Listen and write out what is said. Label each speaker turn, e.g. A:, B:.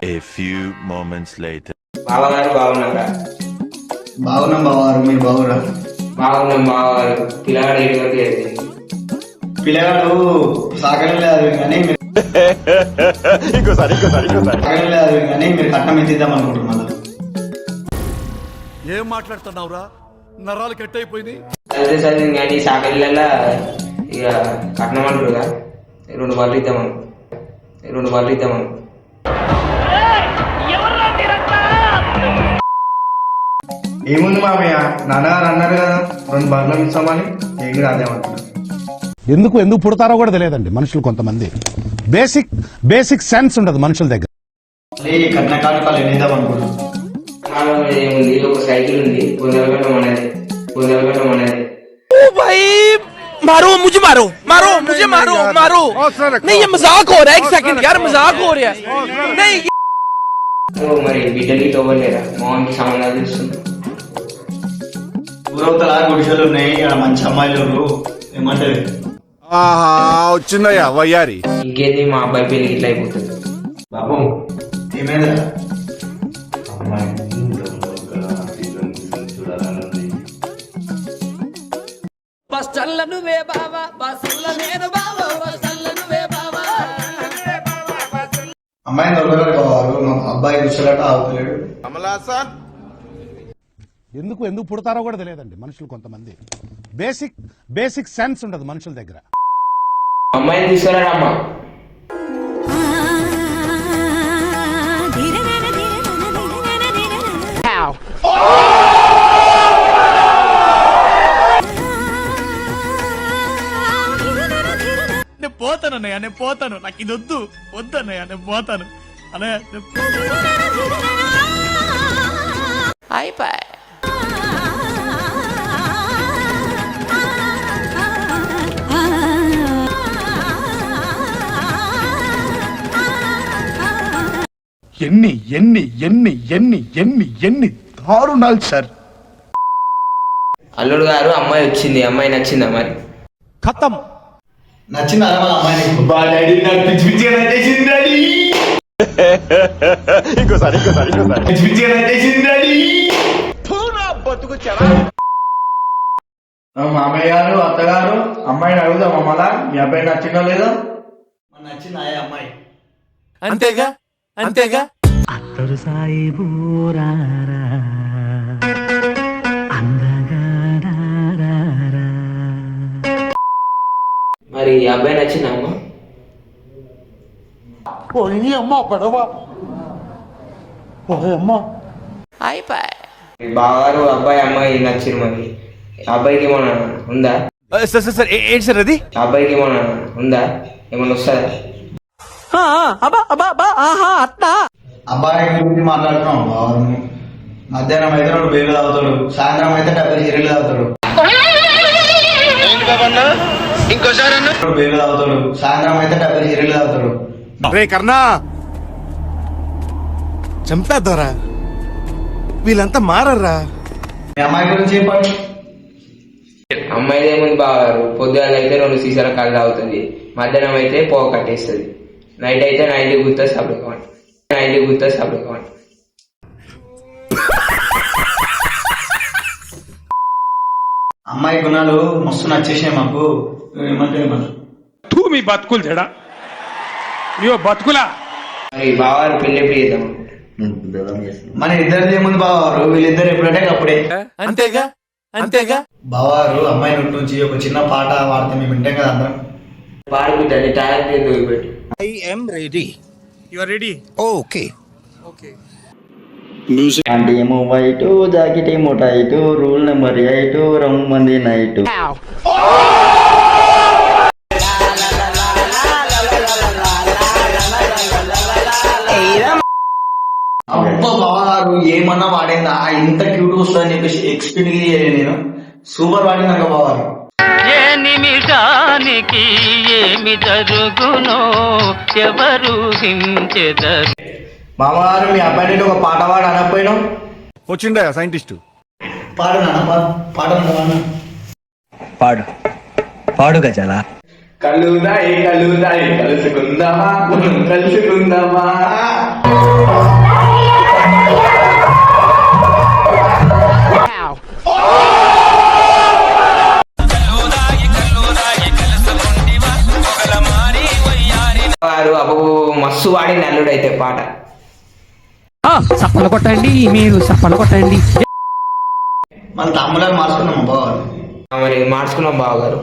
A: A few moments later.
B: బావగారు బాగున్నారా?
C: బాగున్నాం బావగారు, మీరు బాగురా?
B: బాగున్నాం బావగారు. పిల్లగాడు ఏడు వరకు చేసింది.
C: పిల్లగాడు సాగడం లేదు కానీ సాగడం లేదు కానీ మీరు కట్నం ఎత్తిద్దాం అనుకుంటున్నారు.
D: ఏం మాట్లాడుతున్నావురా? నరాలు కట్ అయిపోయింది.
B: చదివింది కానీ సాకలిలా ఇక కట్నం అంటారుగా 2 బాటలు ఇద్దామను.
C: ఏముంది మామయ్య, నాన్నగారు అన్నారు కదా 2 బాటలు ఇస్తామని, ఏం రాదేమంటున్నారు.
E: ఎందుకు పుడతారో కూడా తెలియదండి మనుషులు. కొంతమంది బేసిక్ సెన్స్ ఉండదు మనుషుల దగ్గర.
C: కట్న కానుకలు ఎన్ని ఇద్దాం అనుకుంటున్నాం.
B: ఏముంది, ఒక సైకిల్ ఉంది, పొందలగడ్డం అనేది.
F: मारो नहीं, ये मजाक हो रहा है. एक सेकंड यार, मजाक हो रहा है. नहीं
B: మరి బిడ్డకి తోవలేరా? మోహన్కి సంబంధాలు తెలుస్తుంది.
C: ఊరవతల గుడిసెలు ఉన్నాయి, ఇక్కడ మంచి అమ్మాయిలు ఏమంటారు.
D: వచ్చిందయ్యా వయ్యారి.
B: ఇంకేంది, మా అబ్బాయి పెళ్లికి ఇట్లా అయిపోతుంది.
C: బాబు ఏమైందా?
F: बस चल नुवे बाबा, बस चल నేను బావా, బస్ చల్ల నువ్వే బావా.
C: అమ్మాయిని దొరకలేడు బావారు, మా అబ్బాయి కూర్చోలేట ఆగుతలేడు.
E: ఎందుకు పుడతారో కూడా తెలియదండి మనుషులు. కొంతమంది బేసిక్ సెన్స్ ఉండదు మనుషుల దగ్గర.
B: అమ్మాయిని తీసుకురారా అమ్మ.
F: నేను పోతాను, నాకు ఇది వద్దన్నయ్య, నేను పోతాను అన్నయ్య. అయిపోయి
E: ఎన్ని దారుణాలు సార్.
B: అల్లుడు గారు, అమ్మాయి వచ్చింది. అమ్మాయి నచ్చిందా మరి?
E: ఖతం.
C: నచ్చిందా మన అమ్మాయిని? మామయ్య గారు, అత్తగారు, అమ్మాయిని అడుగుదాం. మళ్ళా మీ అబ్బాయి నచ్చిందో లేదో? నచ్చిందా అమ్మాయి?
F: అంతేగా
G: అత్తరు సాయిబూరారా అందగా
B: మరి ఈ అబ్బాయి నచ్చిందా అమ్మ?
F: అయిపోయి
B: బాగారు, అబ్బాయి అమ్మాయి నచ్చిరు. మరి అబ్బాయికి ఏమన్నా ఉందా?
D: సార్ ఏంటి సార్ అది?
B: అబ్బాయికి ఏమన్నా ఉందా? ఏమన్నా వస్తుందా?
C: అబ్బాయి గురించి మాట్లాడుతున్నాం బావరు. మధ్యాహ్నం అయితే 2 బేలు తాగుతాడు, సాయంత్రం అయితే 70 చీరలు తాగుతాడు. 2 బేలు తాగుతాడు, సాయంత్రం అయితే 70 చీరలు తాగుతాడు.
D: రే కర్ణా, చంపేద్దారా, వీళ్ళంతా మారర్రా.
C: మీ అమ్మాయి గురించి చెప్పండి.
B: అమ్మాయిది ఏముంది బాగారు, పొద్దుగాల అయితే 2 సీసాల కళ్ళు తాగుతుంది, మధ్యాహ్నం అయితే పోగ కట్టేస్తుంది, నైట్ అయితే 90 గుర్తా సబ్లకమంట.
C: అమ్మాయి గుణాలు మస్తు నచ్చేసాయి మాకు. ఏమంటే
H: మీ బతుకులు చెడా, బతుకులా.
B: మరి బావారు పెళ్లి ఎప్పుడు చేద్దాం?
C: మన ఇద్దరిది ఏముంది బావారు, వీళ్ళిద్దరు ఎప్పుడంటే అప్పుడే.
F: అంతేగా
C: బావారు, అమ్మాయి నుంచి ఒక చిన్న పాట పాడితే మేము వింటాం కదా అందరం.
B: పాడుకుంటాను, టాలెంట్ ఎందుకు పెట్టి.
D: I am ready. You are ready? Okay.
I: అంటే ఏమో వైటు, జాకెట్ ఏమో టైటు, రూల్ నెంబర్ 8, రమ్మంది నైటు.
C: అబ్బా బావారు, ఏమన్నా వాడిందా? ఇంత క్యూట్ వస్తుందని చెప్పేసి ఎక్స్పెక్ట్ చేయలేదు నేను. సూపర్ వాడింది అక్క బావారు.
G: ఏ నిమిషానికి ఏమి జరుగునో ఎవరు హించెదరు.
C: మామగారు, మీ అబ్బాయి ఒక పాట పాడు అనకపోయినా?
D: వచ్చిండా సైంటిస్ట్?
C: పాడు నాన్న, పాడు.
I: పాడు గజాలా.
B: కలుదాయి కలుసుకుందామా వారు అబ్బో మస్తు వాడింది అల్లుడు అయితే పాట.
G: చప్పలు కొట్టండి, మీరు చప్పలు కొట్టండి.
C: మన తమ్ముళ్ళని మార్చుకున్నాం బాగా.
B: మరి మార్చుకున్నాం బావగారు.